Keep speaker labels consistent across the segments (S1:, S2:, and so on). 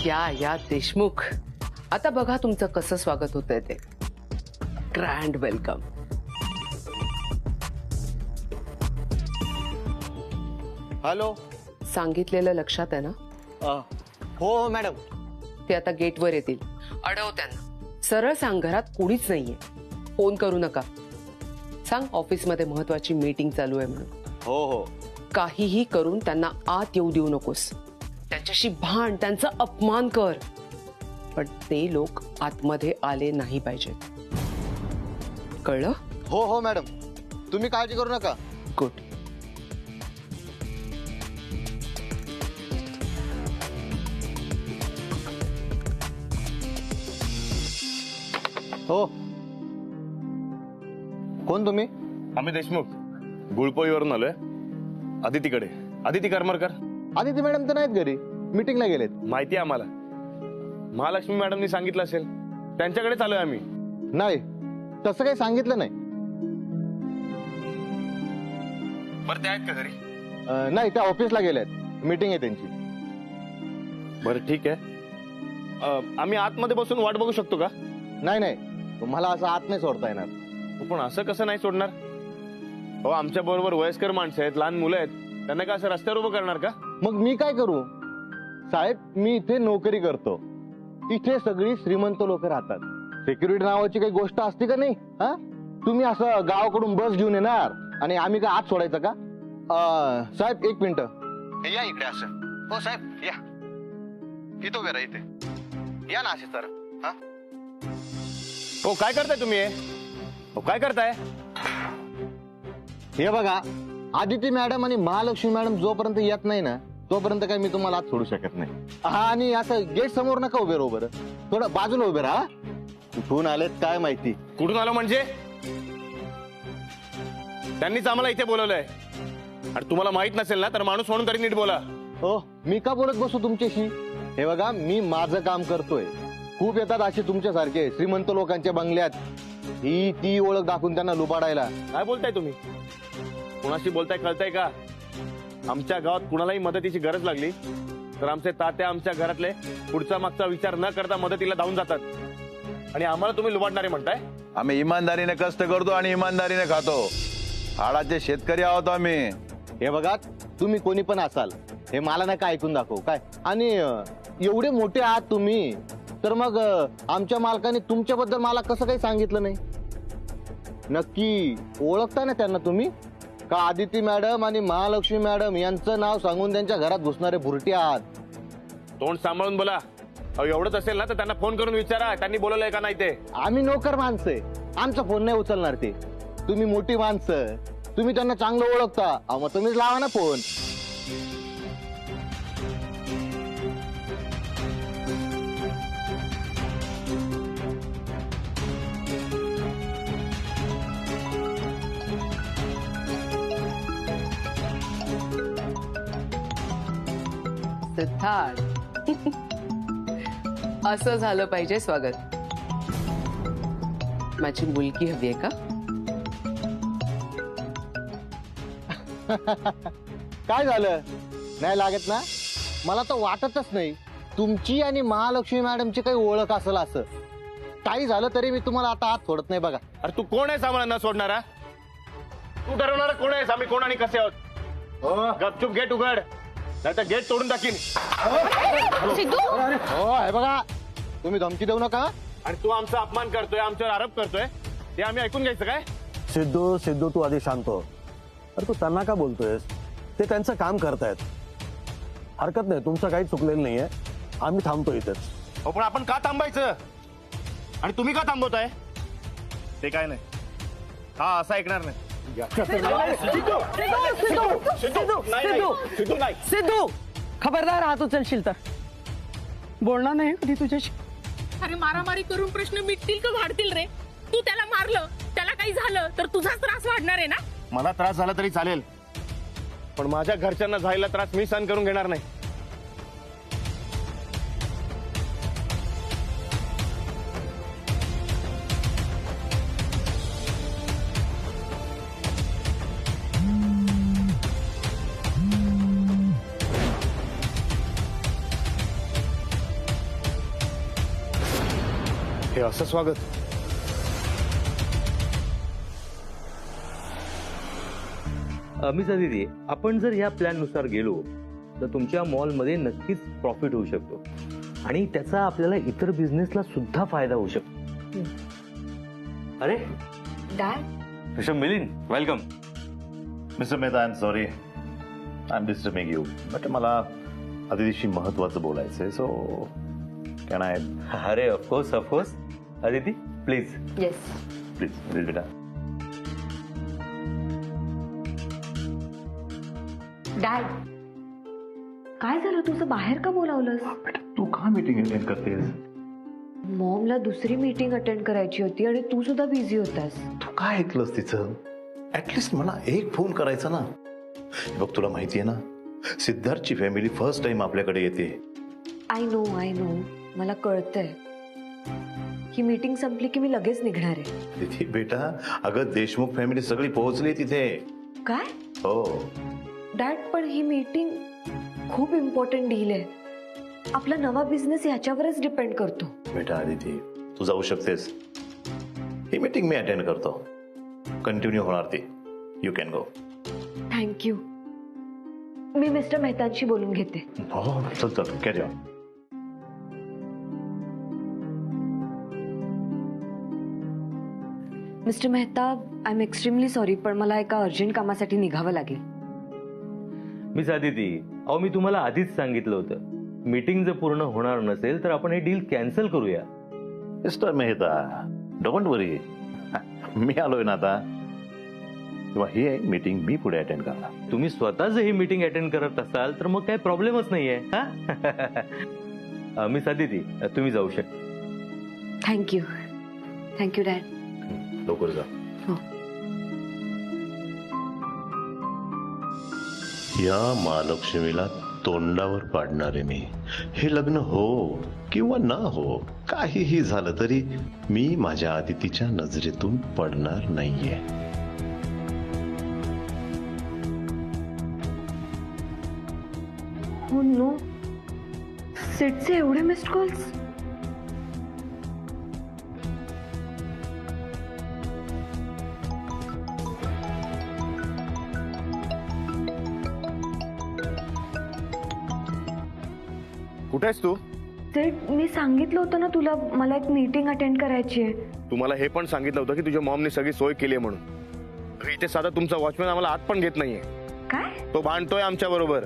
S1: या देशमुख, आता बघा तुमचं कसं स्वागत होतंय ते. Grand welcome.
S2: हॅलो.
S1: सांगितलेलं लक्षात आहे ना?
S2: हो मॅडम.
S1: ते आता गेटवर येतील. अडव त्यांना. सरळ सांग घरात कोणीच नाहीये. फोन करू नका. सांग ऑफिसमध्ये महत्वाची मीटिंग चालू आहे म्हणून.
S2: हो हो.
S1: काहीही करून त्यांना आत येऊ देऊ नकोस. त्यांच्याशी भांड, त्यांचा अपमान कर, पण ते लोक आतमध्ये आले नाही पाहिजेत. कळलं?
S2: हो हो मॅडम, तुम्ही काळजी करू नका.
S1: गुड.
S2: हो. कोण तुम्ही?
S3: आम्ही देशमुख, गुळपोळीवरून आलोय. अदितीकडे. अदिती करमरकर.
S2: आदिती मॅडम तर नाहीत घरी, मीटिंगला गेलेत.
S3: माहिती आहे आम्हाला. महालक्ष्मी मॅडमनी सांगितलं असेल, त्यांच्याकडे चालूय आम्ही.
S2: नाही, तसं काही सांगितलं नाही.
S3: बरं, ते आहेत का घरी?
S2: नाही, त्या ऑफिसला गेलेत. मीटिंग आहे त्यांची.
S3: बरं ठीक आहे. आम्ही आतमध्ये बसून वाट बघू शकतो का?
S2: नाही नाही, तुम्हाला असं आत नाही सोडता येणार.
S3: पण असं कसं नाही सोडणार? हो, आमच्या बरोबर वयस्कर माणसं आहेत, लहान मुलं आहेत, त्यांना का असं रस्त्यावर उभं करणार का?
S2: मग मी काय करू साहेब? मी इथे नोकरी करतो. इथे सगळी श्रीमंत लोक राहतात. सिक्युरिटी नावाची काही गोष्ट असते का नाही? हा, तुम्ही असं गावाकडून बस घेऊन येणार आणि आम्ही काय आत सोडायचं का? साहेब एक मिनिट या इकडे. असं हो साहेब, या इथं उभे राहा. इथे या ना असे सर. हा,
S3: हो काय करताय तुम्ही? हो काय करताय?
S2: हे बघा, आदिती मॅडम आणि महालक्ष्मी मॅडम जोपर्यंत येत नाही ना, तोपर्यंत काही मी तुम्हाला आत सोडू शकत नाही. हा, आणि असं गेट समोर नका उभे राहू. बरं, थोडं बाजूला उभे राहा. कुठून आलेत काय माहिती?
S3: कुठून आलो म्हणजे? त्यांनीच आम्हाला इथे बोलवलंय. आणि तुम्हाला माहित नसेल ना, तर माणूस म्हणून तरी नीट बोला.
S2: हो, मी का बोलत बसू तुमच्याशी? हे बघा, मी माझं काम करतोय. खूप येतात असे तुमच्यासारखे श्रीमंत लोकांच्या बंगल्यात ही ती ओळख दाखवून त्यांना लुबाडायला.
S3: काय बोलताय तुम्ही? कुणाशी बोलताय कळताय का? आमच्या गावात कुणालाही मदतीची गरज लागली तर आमचे तात्या आमच्या घरातले पुढचा मागचा विचार न करता मदतीला धावून जातात. आणि आम्हाला तुम्ही लुबाडणारे म्हणताय?
S4: आम्ही इमानदारीने कष्ट करतो आणि इमानदारीने खातो. हाडाचे शेतकरी आहोत आम्ही.
S2: हे बघा, तुम्ही कोणी पण असाल, हे मला नका ऐकून दाखव काय. आणि एवढे मोठे आहात तुम्ही, तर मग आमच्या मालकाने तुमच्याबद्दल मला कसं काही सांगितलं नाही? नक्की ओळखता ना त्यांना तुम्ही? का आदिती मॅडम आणि महालक्ष्मी मॅडम यांचं नाव सांगून त्यांच्या घरात घुसणारे भुरटे आहात?
S3: तोंड सांभाळून बोला. अहो, एवढंच असेल ना तर त्यांना फोन करून विचारा त्यांनी बोलवलंय का नाही ते.
S2: आम्ही नोकर माणसं आहे, आमचा फोन नाही उचलणार ते. तुम्ही मोठी माणसं, तुम्ही त्यांना चांगलं ओळखता. मग तुम्हीच लावा ना फोन.
S1: सिद्धार्थ, असं झालं पाहिजे स्वागत. माझी मुलगी हवी आहे का?
S2: काय झालं? नाही लागत ना? मला तर वाटतच नाही तुमची आणि महालक्ष्मी मॅडमची काही ओळख असेल. असं काही झालं तरी मी तुम्हाला आता आत सोडत नाही. बघा,
S3: अरे तू कोण आहेस आम्हाला न सोडणारा? तू ठरवणारा कोण आहेस आम्ही कोण आणि कसे आहोत? गपचूप गेट उघड, नाही तर गेट तोडून टाकीन.
S2: हो, हे बघा, तुम्ही धमकी देऊ नका.
S3: आणि तू आमचा अपमान करतोय, आमच्यावर आरोप करतोय, ते आम्ही ऐकून घ्यायचं काय?
S5: सिद्धू तू आधी शांत हो. अरे तू त्यांना का बोलतोयस? ते त्यांचं काम करतायत. हरकत नाही, तुमचं काही चुकलेलं नाहीये. आम्ही थांबतो इथेच.
S3: हो, पण आपण का थांबायचं? आणि तुम्ही का थांबवताय? ते काय नाही, हा असं ऐकणार नाही.
S6: सिद्धू, खबरदार, हात उचलशील तर बोलणार नाही कधी तुझ्याशी.
S7: अरे मारामारी करून प्रश्न मिटतील का वाढतील रे? तू त्याला मारलं, त्याला काही झालं तर तुझाच त्रास वाढणार आहे ना?
S3: मला त्रास झाला तरी चालेल, पण माझ्या घरच्यांना झालेला त्रास मी सहन करून घेणार नाही. हे असं स्वागत?
S8: अमिता दीदी, आपण जर या प्लॅन नुसार गेलो तर तुमच्या मॉलमध्ये नक्कीच प्रॉफिट होऊ शकतो आणि त्याचा आपल्याला इतर बिझनेसला सुद्धा फायदा होऊ शकतो. अरे
S9: dad,
S8: mister Milind, welcome.
S4: Mister Mehta, I am sorry, I am disturbing you, but मला अदितीशी महत्वाचं बोलायचंय, सो कॅन आय?
S8: अरे of course. Aditi please
S9: yes.
S4: Please बेटा.
S9: डॅड, काय झालं? तुझं बाहेर का बोलावलंस?
S4: बेटा तू का मीटिंग अटेंड करतेस?
S9: मॉमला दुसरी मीटिंग अटेंड करायची होती आणि तू सुद्धा बिझी होतास.
S4: तू काय ऐकलंस तिचं? ऍटलिस्ट मला एक फोन करायचा ना. बघ तुला माहितीये ना, सिद्धार्थची फॅमिली फर्स्ट टाइम आपल्याकडे येते.
S9: आय नो मला कळतंय. ही मीटिंग संपली की मी लगेच निघणार आहे.
S4: तिथे बेटा, अगं देशमुख फॅमिली सगळी पोहोचली तिथे.
S9: काय?
S4: हो.
S9: डॅड, पण ही मीटिंग खूप इम्पॉर्टंट डील आहे. आपला नवा बिझनेस ह्याच्यावरच डिपेंड करतो.
S4: बेटा आदिती, तू जाऊ शकतेस. ही मीटिंग मी अटेंड करतो. कंटिन्यू होणार ती. You can go.
S9: थँक्यू. मी मिस्टर मेहतांशी बोलून घेते.
S4: हो चल carry on.
S9: Mister Mehta, I am extremely sorry, पण मला एका अर्जंट कामासाठी निघावं लागेल.
S8: मिस अदिती, अहो मी तुम्हाला आधीच सांगितलं होतं, मीटिंग जर पूर्ण होणार नसेल तर आपण हे डील कॅन्सल करूया.
S4: मिस्टर मेहता, डोंट वरी, मी आलोय ना आता. किंवा ही मीटिंग मी पुढे अटेंड करणार.
S8: तुम्ही स्वतः जर ही मीटिंग अटेंड करत असाल तर मग काही प्रॉब्लेमच नाहीये. मिस अदिती, तुम्ही जाऊ शकता.
S9: Thank you dad.
S4: लवकर जा.
S9: हो.
S4: या महालक्ष्मीला तोंडावर पाडणारे मी. हे लग्न हो किंवा न हो, काहीही झालं तरी मी माझ्या आदितीच्या नजरेतून पडणार नाहीये.
S9: हो नो, सिडचे एवढे मिस्ड कॉल्स.
S3: कुठे आहेस तू?
S9: सिड, मी सांगितलं होतं ना तुला, मला एक मीटिंग अटेंड करायची आहे.
S3: तुम्हाला हे पण सांगितलं होतं की तुझ्या मॉमने सगळी सोय केली आहे म्हणून. इथे साधा तुमचा वॉचमॅन आम्हाला आत पण घेत नाहीये.
S9: काय?
S3: तो भांडतोय आमच्या बरोबर,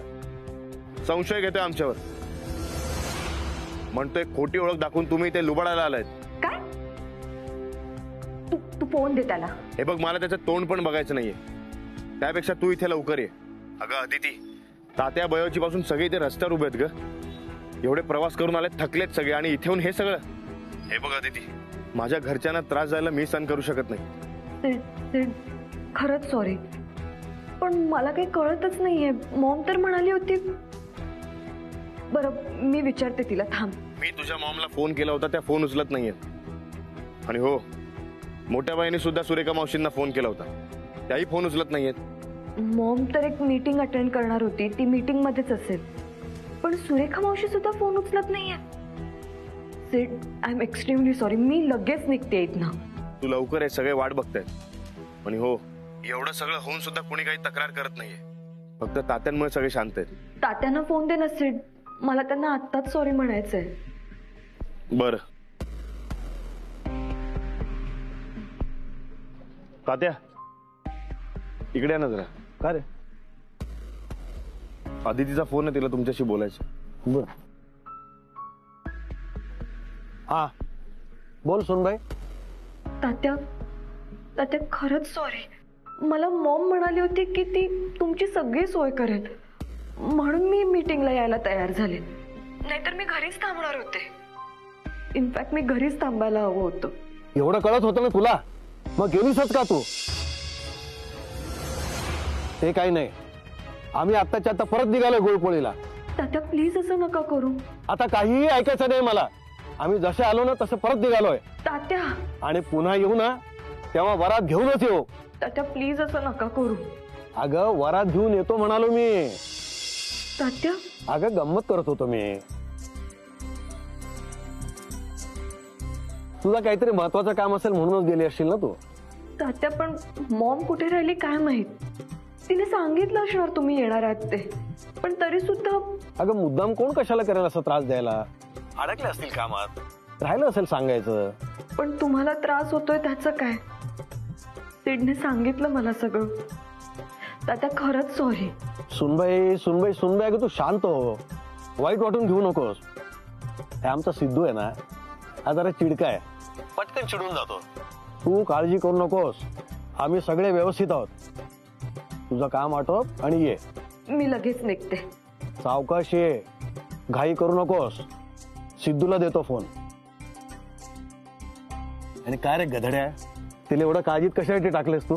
S3: संशय घेतोय आमच्यावर, म्हणतोय खोटी ओळख दाखवून तुम्ही इथे लुबाडायला आलायत.
S9: काय? तू फोन दे त्याला.
S3: हे बघ, मला त्याचं तोंड पण बघायचं नाहीये. त्यापेक्षा तू इथे लवकर ये. अगं अदिती, तात्या बयोची पासून सगळे इथे रस्त्यावर उभे आहेत ग. एवढे प्रवास करून आले, थकलेत सगळे, आणि इथे येऊन हे सगळं. हे बघ अदिती, माझ्या घरच्यांना त्रास जायला मी सहन करू शकत नाही.
S9: सिड, खरंच सॉरी, पण मला काही कळतच नाहीये. मॉम तर म्हणाली होती. बरं, मी विचारते तिला, थांब.
S3: मी तुझ्या मॉमला फोन केला होता, त्या फोन उचलत नाहीयेत. आणि हो, मोठ्या बाईने सुद्धा सुरेखा मावशींना फोन केला होता, त्याही फोन उचलत नाहीयेत.
S9: मॉम तर एक मीटिंग अटेंड करणार होती, ती मीटिंग मध्येच असेल, पण सुरेखा मावशी सुद्धा फोन उचलत नाहीये. सिड, आय एम एक्स्ट्रीमली सॉरी, मी लगेच निघते इथनं.
S3: तू लवकर आहे, सगळे वाट बघतायत. आणि हो, एवढं सगळं होऊन सुद्धा कोणी काही तक्रार करत नाहीये. फक्त तात्यांमुळे सगळे शांत आहेत.
S9: तात्यांना फोन दे ना सिड, मला त्यांना आत्ताच सॉरी म्हणायचंय.
S3: बर तात्या, इकडे या ना जरा.
S5: का रे?
S3: आदितीचा फोन आहे, तिला तुमच्याशी बोलायचं.
S5: बर. हा बोल सोनबाई.
S9: तात्या खरंच सॉरी. मला मॉम म्हणाली होती की ती तुमची सगळी सोय करेल, म्हणून मी मीटिंगला यायला तयार झाले. नाहीतर मी घरीच थांबणार होते. इनफॅक्ट मी घरीच थांबायला हवं होतं.
S5: एवढं कळत होतं ना तुला, मग गेलीसच का तू? ते काही नाही, आम्ही आत्ताच्या आता परत निघालोय गुळपोळीला.
S9: तात्या प्लीज असं नका करू.
S5: आता काहीही ऐकायचं नाही मला. आम्ही जसे आलो ना तसं परत निघालोय.
S9: तात्या.
S5: आणि पुन्हा येऊ ना तेव्हा वरात घेऊनच येऊ.
S9: तात्या प्लीज असं नका करू.
S5: अगं वरात घेऊन येतो म्हणालो मी.
S9: तात्या.
S5: अगं गंमत करत होतो मी. तुझा काहीतरी महत्वाचं काम असेल म्हणूनच गेली असशील ना तू.
S9: तात्या पण मॉम कुठे राहिली काय माहित. तिने सांगितलं असणार तुम्ही येणार आहात ते, पण तरी सुद्धा.
S5: अगं मुद्दाम कोण कशाला करेल असं त्रास द्यायला. अडकले असतील कामात, राहिलं असेल सांगायचं.
S9: पण तुम्हाला त्रास होतोय त्याचं काय. सिडने सांगितलं मला सगळं. तात्या खरंच सॉरी.
S5: सुनबाई सुनबाई सुनबाई, अगं तू शांत हो, वाईट वाटून घेऊ नकोस. हे आमचा सिद्धू आहे ना, हा जरा चिडका आहे, पटकन चिडून जातो. तू काळजी करू नकोस, आम्ही सगळे व्यवस्थित आहोत. तुझं काम आटोप आणि ये.
S9: मी लगेच निघते.
S5: सावकाश ये, घाई करू नकोस. सिद्धूला देतो फोन. आणि काय रे गधड्या, तिला एवढं काळजीत कशासाठी टाकलेस तू?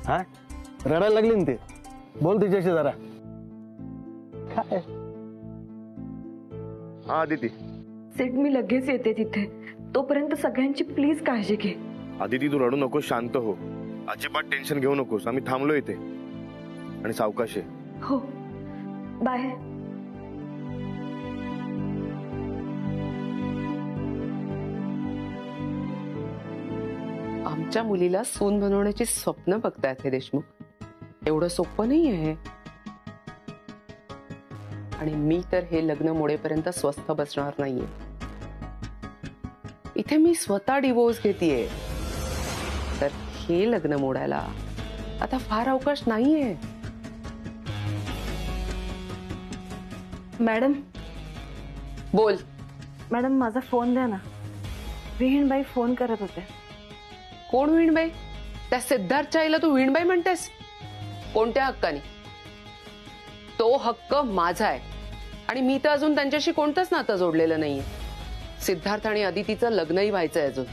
S5: हा, रडायला लागली ना ते. बोल तिच्याशी जरा. काय
S3: हा आदिती.
S9: सिड मी लगेच येते तिथे. तोपर्यंत सगळ्यांची प्लीज काळजी घे.
S3: आदिती तू रडू नकोस, शांत हो, अजिबात टेन्शन घेऊ नकोस. आम्ही थांबलो इथे आणि सावकाश आहे.
S9: हो, बाय.
S1: आमच्या मुलीला सून बनवण्याची स्वप्न बघतायत हे देशमुख. एवढं सोपं नाही आहे. आणि मी तर हे लग्न मोडेपर्यंत स्वस्थ बसणार नाहीये. इथे मी स्वतः डिवोर्स घेतेय, तर हे लग्न मोडायला आता फार अवकाश नाहीये.
S10: मॅडम.
S1: बोल.
S10: मॅडम माझा फोन द्या ना, विहीणबाई फोन करत होते.
S1: कोण विणबाई? त्या सिद्धार्थच्या आईला तू विणबाई म्हणतेस? कोणत्या हक्काने? तो हक्क माझा आहे आणि मी तर अजून त्यांच्याशी कोणतंच नातं जोडलेलं नाहीये. सिद्धार्थ आणि अदितीचं लग्नही व्हायचंय अजून.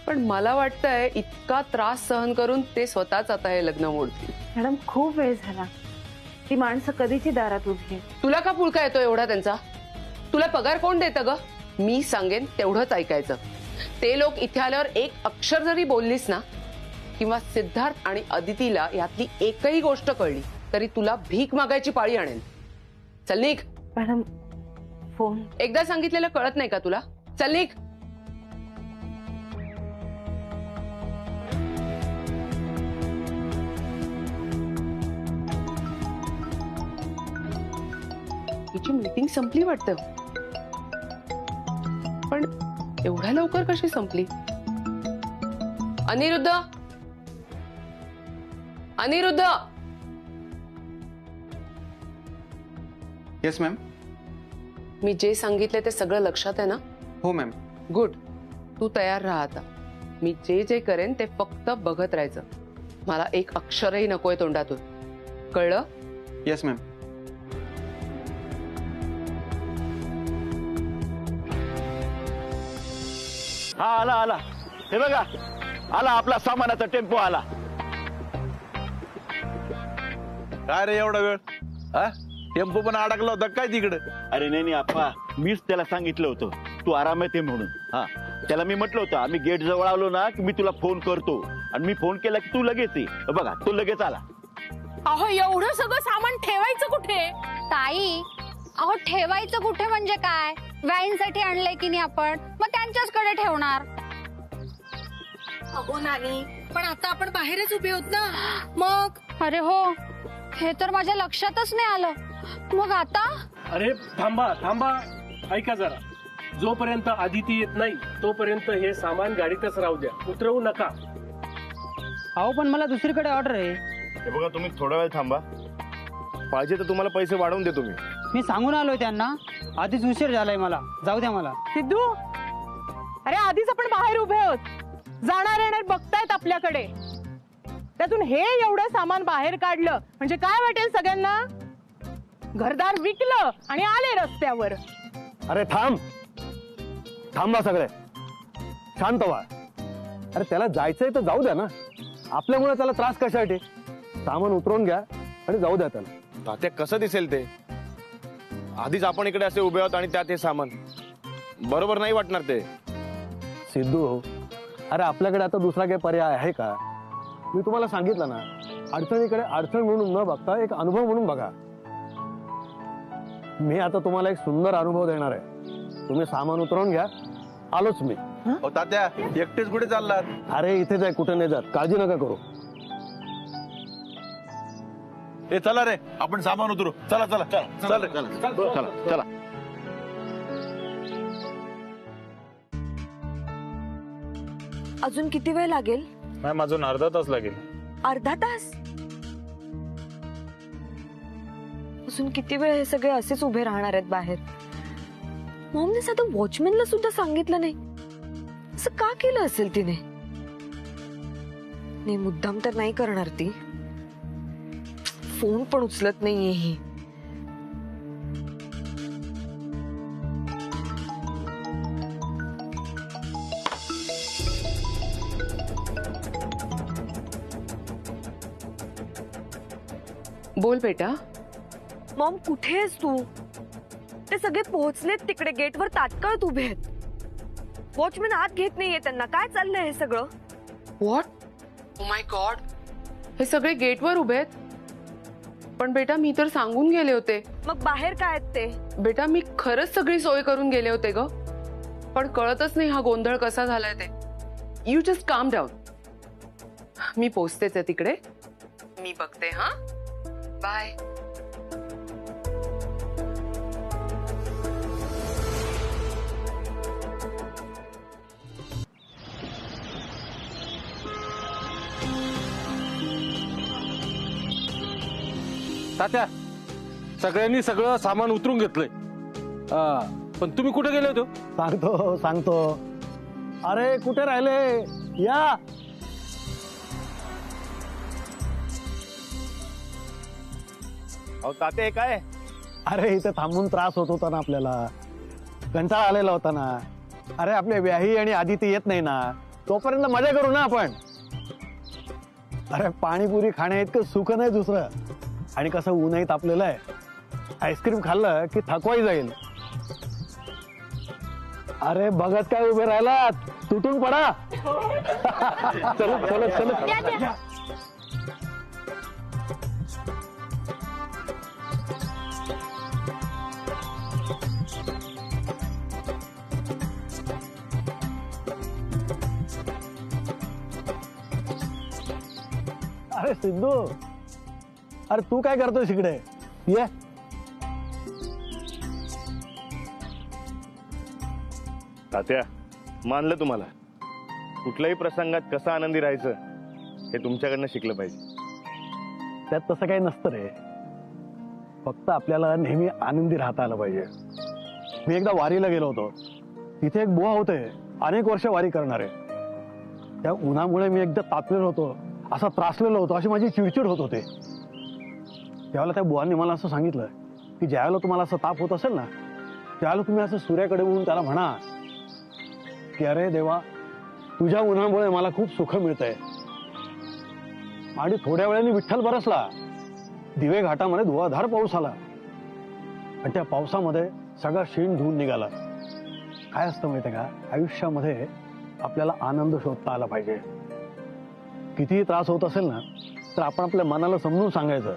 S1: पण मला वाटतंय इतका त्रास सहन करून ते स्वतःच आता हे लग्न मोडतील.
S10: मॅडम खूप वेळ झाला, ती माणसं कधीची दारात उभी आहे.
S1: तुला का पुळका येतो एवढा त्यांचा? तुला पगार कोण देतं ग? मी सांगेन तेवढंच ऐकायचं. ते लोक इथे आल्यावर एक अक्षर जरी बोललीस ना, किंवा सिद्धार्थ आणि अदितीला यातली एकही गोष्ट कळली तरी तुला भीक मागायची पाळी आणेल. चल निघ.
S10: Madam phone.
S1: एकदा सांगितलेलं कळत नाही का तुला? चल निघ. हिची मीटिंग संपली वाटतं, पण एवढ्या लवकर कशी संपली? अनिरुद्ध, अनिरुद्ध.
S11: Yes ma'am.
S1: मी जे सांगितले ते सगळं लक्षात आहे ना?
S11: हो मॅम.
S1: गुड. तू तयार राहा आता. मी जे जे करेन ते फक्त बघत राहायचं. मला एक अक्षरही नकोय तोंडातून, कळलं?
S11: Yes ma'am.
S2: हा आला आला, हे बघा आला आपला सामानाचा टेम्पो आला.
S12: काय रे एवढा वेळ? हा, टेम्पो पण अडकला होता काय तिकडे?
S2: अरे नाही आप्पा, मीच त्याला सांगितलं होतं तू आरामात ये म्हणून. हा, त्याला मी म्हटलं होतं आम्ही गेट जवळ आलो ना की मी तुला फोन करतो, आणि मी फोन केला की तू लगेच ये. बघा तो लगेच आला.
S7: अहो एवढं सगळं सामान ठेवायचं कुठे?
S13: ताई अहो ठेवायचं कुठे म्हणजे काय? वाईनसाठी आणलंय की नाही आपण, मग त्यांच्याचकडे ठेवणार.
S7: अहो नानी, पण आता आपण बाहेरच उभे होत ना. मग
S13: अरे हो, हे तर माझ्या लक्षातच नाही आलं. मग आता?
S14: अरे थांबा थांबा, ऐका जरा. जोपर्यंत आदिती येत नाही तोपर्यंत हे सामान गाडीतच राहू द्या, उतरवू नका.
S6: अहो पण मला दुसरीकडे ऑर्डर आहे.
S3: हे बघा तुम्ही थोडा वेळ थांबा, पाहिजे तर तुम्हाला पैसे वाढवून देतो मी.
S6: मी सांगून आलोय त्यांना, आधीच उशीर झालाय मला, जाऊ द्या मला.
S7: सिद्धू, अरे आधीच आपण बाहेर उभे आहोत, जाणार येणार बघतायत आपल्याकडे. त्यातून हे एवढं सामान बाहेर काढलं म्हणजे काय वाटेल सगळ्यांना? घरदार विकलं आणि आले रस्त्यावर.
S5: अरे थांब, थांबा सगळे, शांत व्हा. अरे त्याला जायचंय तर जाऊ द्या ना, आपल्यामुळे त्याला त्रास कशासाठी? सामान उतरवून घ्या आणि जाऊ द्या त्याला.
S3: तात्या कसं दिसेल ते? आधीच आपण इकडे असे उभे आहोत आणि त्यात हे सामान, बरोबर नाही वाटणार ते.
S5: सिद्धू, अरे आपल्याकडे आता दुसरा काही पर्याय आहे का? मी तुम्हाला सांगितलं ना, अडचणीकडे अडचण म्हणून न बघता एक अनुभव म्हणून बघा. मी आता तुम्हाला एक सुंदर अनुभव देणार आहे. तुम्ही सामान उतरवून घ्या, आलोच मी.
S12: हो तात्या, एकटेच कुठे चाललात?
S5: अरे इथेच आहे, कुठे नाही जात, काळजी नका करू.
S12: ए चला रे, आपण सामान उतरू. चला चला चला चल रे.
S2: चला चला.
S9: अजून किती वेळ लागेल?
S11: मॅम अजून अर्धा तास लागेल.
S9: अर्धा तास? अजून किती वेळ हे सगळे असेच उभे राहणार आहेत बाहेर? मॉमने साधं वॉचमॅनला सुद्धा सांगितलं नाही. असं का केलं असेल तिने? नाही, मुद्दाम तर नाही करणार ती. फोन पण उचलत नाहीये ही.
S1: बोल बेटा.
S9: मॉम कुठे आहेस तू? ते सगळे पोहोचलेत तिकडे, गेटवर तात्काळ उभे आहेत. वॉचमॅन आत घेत नाहीये त्यांना. काय चाललंय हे सगळं?
S1: व्हॉट? ओ माय गॉड, हे सगळे गेटवर उभे आहेत. पण बेटा मी तर सांगून गेले होते.
S9: मग बाहेर काय आहेत ते?
S1: बेटा मी खरंच सगळी सोय करून गेले होते ग, पण कळतच नाही हा गोंधळ कसा झालाय ते. यू जस्ट काम डाऊन. मी पोचतेच आहे तिकडे. मी बघते. हा, बाय.
S14: तात्या, सगळ्यांनी सगळं सामान उतरून घेतलंय. पण तुम्ही कुठे गेले होते?
S5: सांगतो सांगतो. अरे कुठे राहिले, या.
S3: अहो तात्या काय?
S5: अरे इथे थांबून त्रास होत होता ना आपल्याला, कंटाळा आलेला होता ना. अरे आपले व्याही आणि आदिती येत नाही ना, तोपर्यंत मजा करू ना आपण. अरे पाणीपुरी खाण्या इतकं सुख नाही दुसरं. आणि कसं ऊनही तापलेलं आहे, आईस्क्रीम खाल्लं की थकवाही जाईल. अरे बघत काय उभे राहिलात, तुटून पडा. चलत चलत चलत. अरे सिद्धू, अरे तू काय करतोय इकडे? ये.
S3: तात्या, मानलं तुम्हाला. कुठल्याही प्रसंगात कसं आनंदी राहायचं हे तुमच्याकडनं शिकलं पाहिजे.
S5: त्यात तसं काही नसतं रे, फक्त आपल्याला नेहमी आनंदी राहता आलं पाहिजे. मी एकदा वारीला गेलो होतो. तिथे एक बुवा होते, अनेक वर्ष वारी करणारे. त्या उन्हामुळे मी एकदा तापलेलो होतो, असा त्रासलेलो होतो, अशी माझी चिडचिड होत होते. त्यावेळेला त्या बुवांनी मला असं सांगितलं की ज्यावेळेला तुम्हाला असं ताप होत असेल ना, त्यावेळेला तुम्ही असं सूर्याकडे बघून त्याला म्हणा की अरे देवा, तुझ्या उन्हामुळे मला खूप सुख मिळतंय. आणि थोड्या वेळाने विठ्ठल बरसला. दिवे घाटामध्ये धुवाधार पाऊस आला आणि त्या पावसामध्ये सगळा शेण धुवून निघाला. काय असतं माहितीये का, आयुष्यामध्ये आपल्याला आनंद शोधता आला पाहिजे. कितीही त्रास होत असेल ना, तर आपण आपल्या मनाला समजून सांगायचं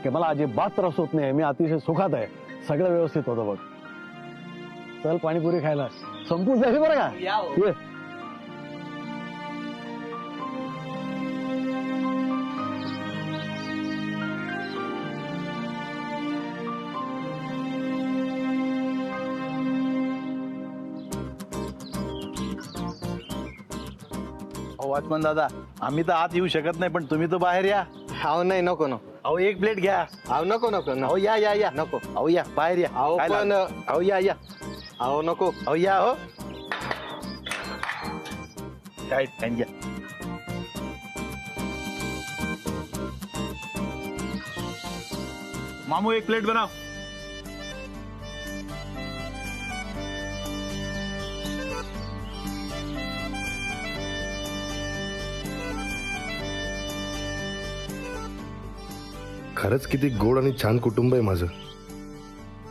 S5: की मला अजिबात त्रास होत नाही, मी अतिशय सुखात आहे, सगळं व्यवस्थित होतं बघ. चल पाणीपुरी खायला. संपून जाईल बरं का. ये.
S12: वॉचमन दादा, आम्ही तर आत येऊ शकत नाही, पण तुम्ही तर बाहेर या.
S2: अहो नाही, नको नको.
S12: अहो एक प्लेट घ्या.
S2: अहो नको नको.
S12: अहो या या या.
S2: नको.
S12: अहो या बाहेर या.
S2: अहो
S12: काय
S2: पण
S12: लागलं? अहो या या.
S2: अहो नको.
S12: अहो या. हो काय घ्या. मामू एक प्लेट बनाव.
S15: खरंच किती गोड आणि छान कुटुंब आहे माझं.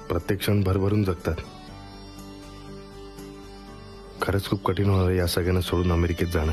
S15: प्रत्येक क्षण भरभरून जगतात. खरंच खूप कठीण होणार आहे या सगळ्यांना सोडून अमेरिकेत जाणं.